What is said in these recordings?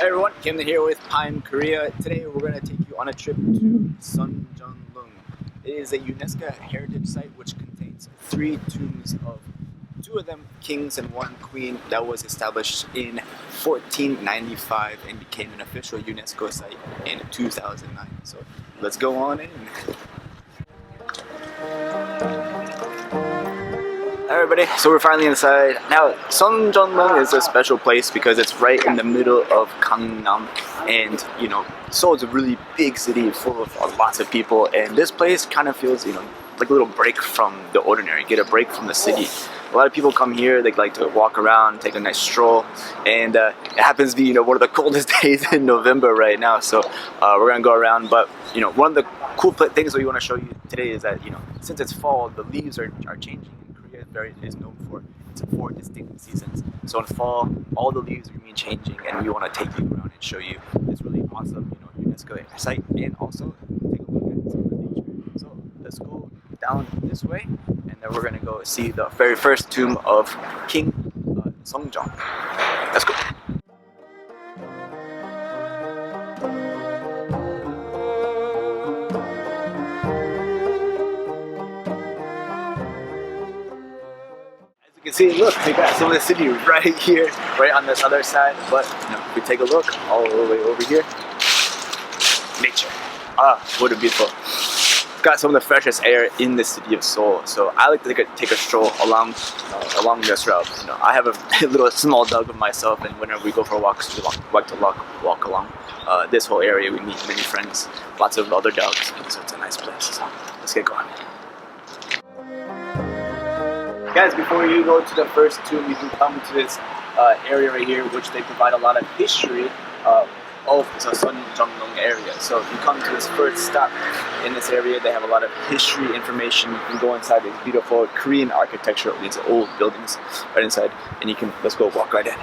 Hey everyone, Kim here with Pine Korea. Today we're going to take you on a trip to Seonjeongneung. It is a UNESCO heritage site which contains 3 tombs of 2 of them kings and 1 queen that was established in 1495 and became an official UNESCO site in 2009. So let's go on in. Hi everybody, so we're finally inside. Now, Seonjeongneung is a special place because it's right in the middle of Gangnam, and you know, Seoul is a really big city full of lots of people, and this place kind of feels, like a little break from the ordinary, get a break from the city. A lot of people come here, they like to walk around, take a nice stroll, and it happens to be, one of the coldest days in November right now, so we're gonna go around, but one of the cool things that we want to show you today is that, since it's fall, the leaves are changing. Is known for its 4 distinct seasons. So in fall, all the leaves remain changing, and we want to take you around and show you this really awesome, UNESCO site, and also take a look at some of the nature. So let's go down this way, and then we're gonna go see the very first tomb of King Seonjeong. Let's go. You can see, look, they got some of the city right here, right on this other side. But if we take a look all the way over here, nature. What a beautiful. Got some of the freshest air in the city of Seoul. So I like to take a stroll along this route. I have a little small dog of myself, and whenever we go for walks, we like to walk along this whole area. We meet many friends, lots of other dogs, so it's a nice place. So let's get going. Guys, before you go to the first tomb, you can come to this area right here, which they provide a lot of history of the Seonjeongneung area. So if you come to this first stop in this area, they have a lot of history information. You can go inside these beautiful Korean architecture, these old buildings right inside, and let's go walk right in.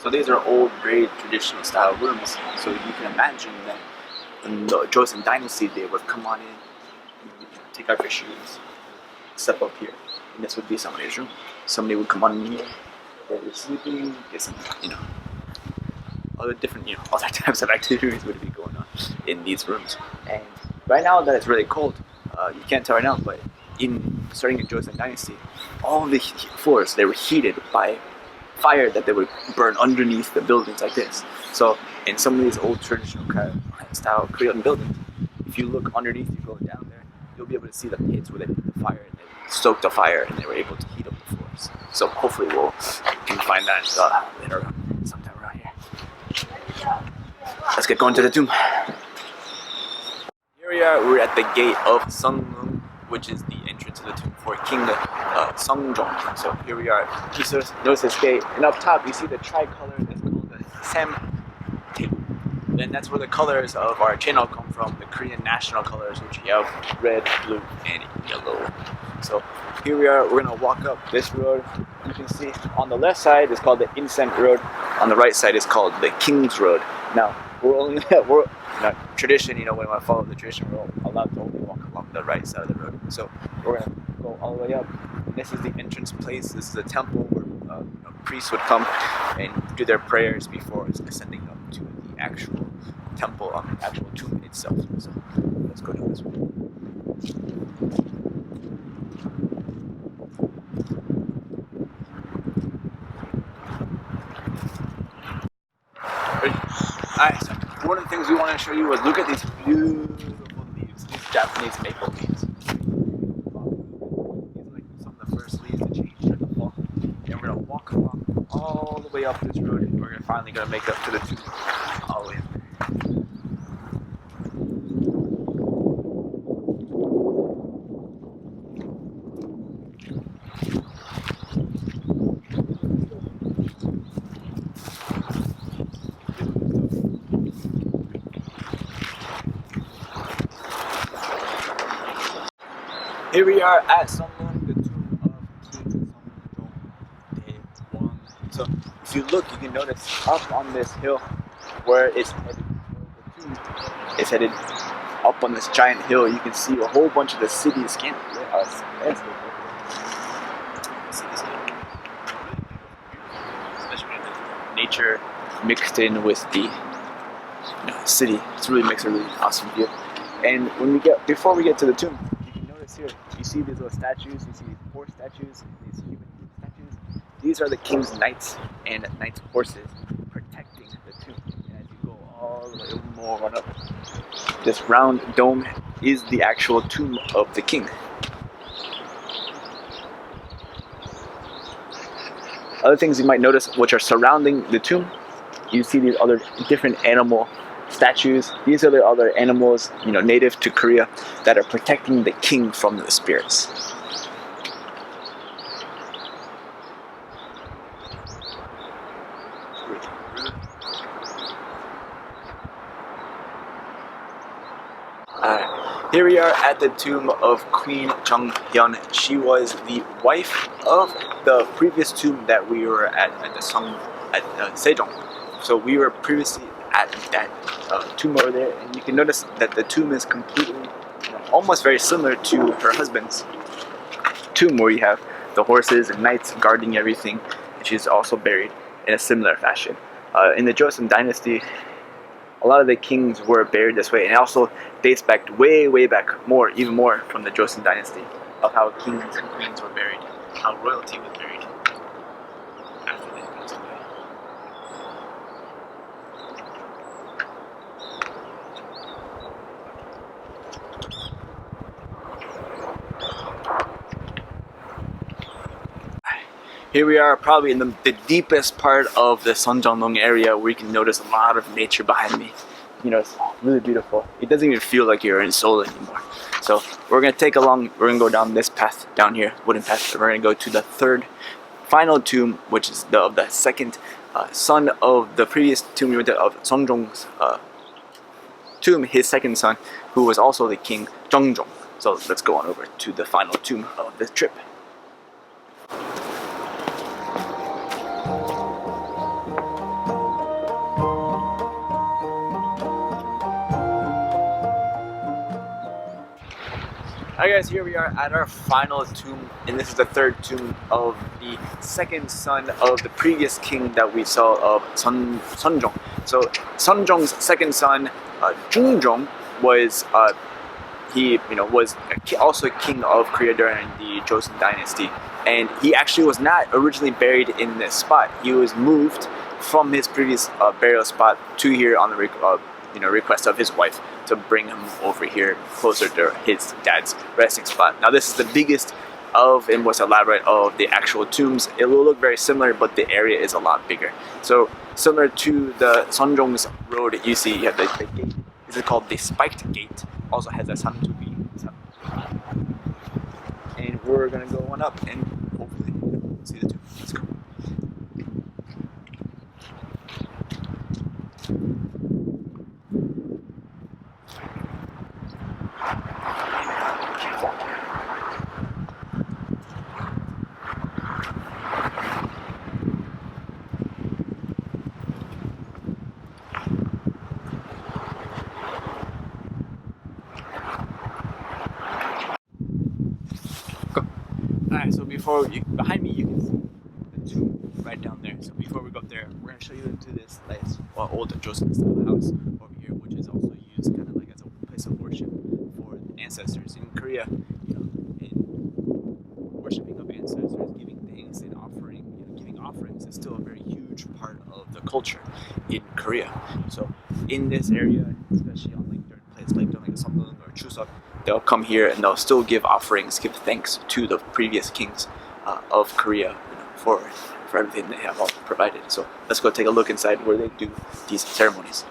So these are old, very traditional style rooms. So you can imagine that in the Joseon Dynasty, they would come on in, take off your shoes, step up here, and this would be somebody's room. Somebody would come on in here, they'd be sleeping, get some, other different, other types of activities would be going on in these rooms. And right now that it's really cold, you can't tell right now, but starting in Joseon Dynasty, all the floors, they were heated by fire that they would burn underneath the buildings like this. So in some of these old traditional kind of style Korean buildings, if you look underneath, you go down there, you'll be able to see the pits where they put the fire and they stoked the fire and they were able to heat up the floors. So hopefully we can find that later on, sometime around here. Let's get going to the tomb. Here we are, we're at the gate of Seonjeongneung, which is the entrance to the tomb for King Seonjeong. So here we are. You notice this gate, and up top you see the tricolor that's called the Sam. And that's where the colors of our channel come from, the Korean national colors, which you have red, blue, and yellow. So here we are. We're gonna walk up this road. You can see on the left side is called the Incense Road. On the right side is called the King's Road. Now tradition, when I follow the tradition, we're allowed to only walk along the right side of the road. So we're gonna go all the way up. This is the entrance place. This is a temple where priests would come and do their prayers before ascending up to the actual temple, the actual tomb itself. So let's go down this way. Alright, so one of the things we want to show you is look at these beautiful leaves, these Japanese maple leaves. These are like some of the first leaves that changed in the fall. And we're going to walk along all the way up this road, and we're finally going to make it up to the tomb all the way up there. Here we are at Seonjeongneung, the tomb of King Seonjeongneung. So if you look, you can notice up on this hill where it's headed, the tomb is headed up on this giant hill. You can see a whole bunch of the city's landscape. Nature mixed in with the city. It's really makes a really awesome view. And before we get to the tomb, you can notice here, you see these little statues, you see these horse statues, these human statues. These are the king's knights and knights' horses protecting the tomb. And as you go all the way more on up, this round dome is the actual tomb of the king. Other things you might notice which are surrounding the tomb, you see these other different animal statues. These are the other animals, native to Korea, that are protecting the king from the spirits. Here we are at the tomb of Queen Jung-hyun. She was the wife of the previous tomb that we were at Sejong. So we were previously at that tomb over there, and you can notice that the tomb is completely, almost very similar to her husband's tomb, where you have the horses and knights guarding everything, and she's also buried in a similar fashion. In the Joseon Dynasty, a lot of the kings were buried this way, and it also dates back way back, even more from the Joseon Dynasty, of how kings and queens were buried, how royalty was buried after they passed away. Here we are probably in the deepest part of the Seonjeongneung area, where you can notice a lot of nature behind me. It's really beautiful. It doesn't even feel like you're in Seoul anymore. So we're gonna go down this path down here, wooden path. We're gonna go to the third, final tomb, which is the second son of the previous tomb we went to, of Seongjong's tomb, his second son, who was also the king, Jeongjong. So let's go on over to the final tomb of this trip. Alright guys, here we are at our final tomb, and this is the third tomb of the second son of the previous king that we saw, of Seonjeong. So Seonjeong's second son, Jungjong, was also king of Korea during the Joseon Dynasty, and he actually was not originally buried in this spot. He was moved from his previous burial spot to here on the request of his wife, to bring him over here closer to his dad's resting spot. Now this is the biggest of and most elaborate of the actual tombs. It will look very similar, but the area is a lot bigger. So similar to the Seonjeong's road, you see you have the gate. This is called the Spiked Gate. Also has a Santubi. And we're gonna go on up and hopefully see the tomb. Let's go. Alright, so behind me you can see the tomb right down there. So before we go up there, we're going to show you into this nice, old Joseon style house over here, which is also used kind of like as a place of worship for ancestors. In Korea, in worshiping of ancestors, giving thanks and giving offerings is still a very huge part of the culture in Korea. So in this area, especially on during places like Seonjeong or Chuseok, they'll come here and they'll still give offerings, give thanks to the previous kings of Korea for everything they have all provided. So let's go take a look inside where they do these ceremonies.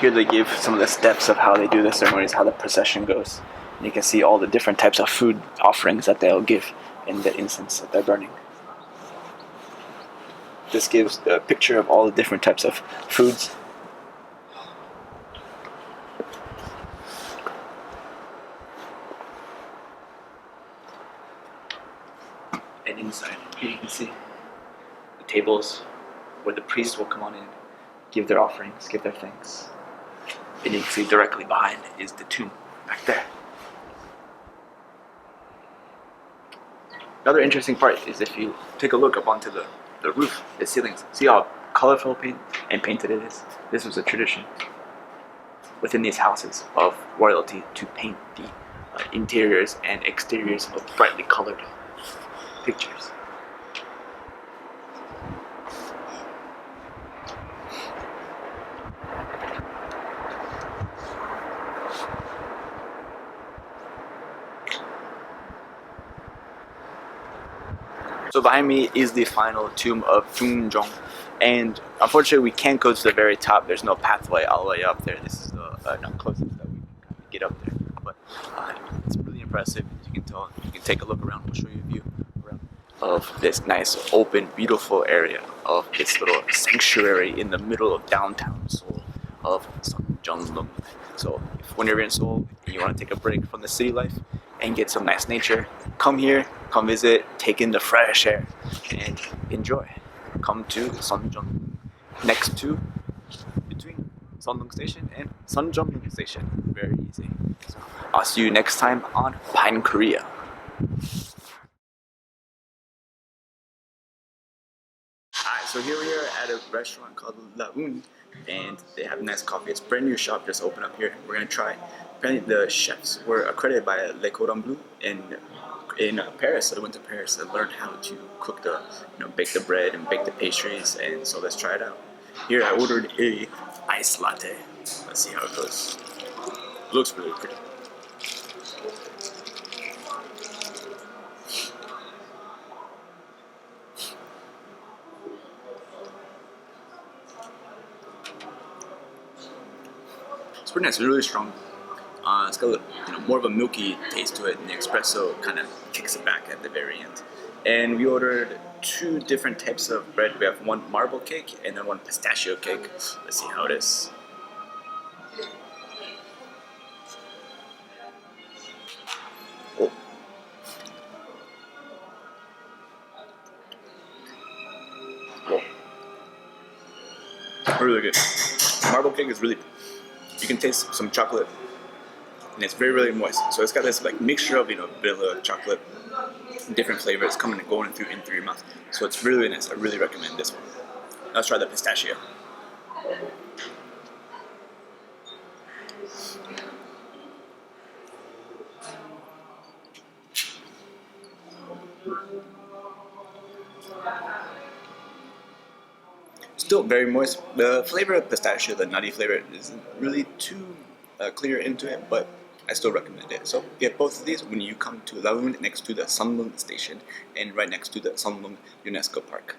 Here they give some of the steps of how they do the ceremonies, how the procession goes. And you can see all the different types of food offerings that they'll give in the incense that they're burning. This gives a picture of all the different types of foods. And inside, here you can see the tables where the priests will come on in, give their offerings, give their thanks. And you can see directly behind is the tomb, back there. Another interesting part is if you take a look up onto the roof, the ceilings, see how colorful painted it is? This was a tradition within these houses of royalty to paint the interiors and exteriors of brightly colored pictures. So behind me is the final tomb of Seonjeongneung, and unfortunately we can't go to the very top. There's no pathway all the way up there. This is the closest that we can kind of get up there. But it's really impressive. As you can tell, you can take a look around. We'll show you a view around of this nice, open, beautiful area of this little sanctuary in the middle of downtown Seoul of Seonjeongneung. So when you're in Seoul and you want to take a break from the city life and get some nice nature, come here, come visit, take in the fresh air, and enjoy. Come to Seonjeongneung, next to, between Seonjeong Station and Seonjeongneung Station. Very easy. So I'll see you next time on Pine Korea. Alright, so here we are at a restaurant called Laun, and they have nice coffee. It's a brand new shop just opened up here. We're gonna try. Apparently the chefs were accredited by Le Cordon Bleu in Paris, so they went to Paris and learned how to cook bake the bread and bake the pastries, and so let's try it out. Here I ordered a iced latte. Let's see how it goes. Looks really pretty. It's pretty nice, it's really strong. It's got more of a milky taste to it, and the espresso kind of kicks it back at the very end. And we ordered 2 different types of bread. We have one marble cake and then one pistachio cake. Let's see how it is. Oh. Whoa. Really good. The marble cake is really, you can taste some chocolate, and it's very moist. So it's got this like mixture of vanilla, chocolate, different flavors coming and going through your mouth. So it's really nice. I really recommend this one. Let's try the pistachio. Still very moist. The flavor of pistachio, the nutty flavor, isn't really too clear into it, but I still recommend it. So get both of these when you come to Laun, next to the Seonjeong Station and right next to the Seonjeong UNESCO Park.